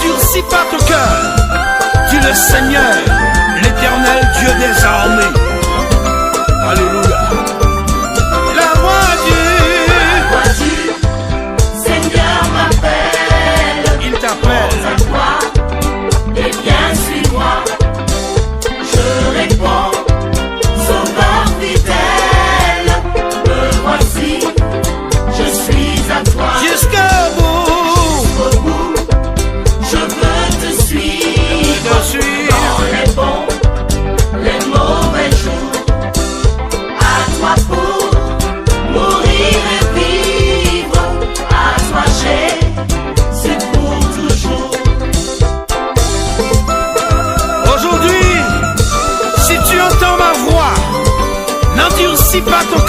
N'endurcis pas ton cœur, dis le Seigneur, l'Éternel Dieu des armées. Alléluia. La voix du Seigneur m'appelle. Il t'appelle. À toi, et viens suis-moi. Je réponds, Sauveur fidèle, me voici, je suis à toi. Jusqu'au bout, je veux te suivre, dans les bons, les mauvais jours. À toi pour mourir et vivre, à toi c'est pour toujours. aujourd'hui, si tu entends ma voix, n'endurcis pas ton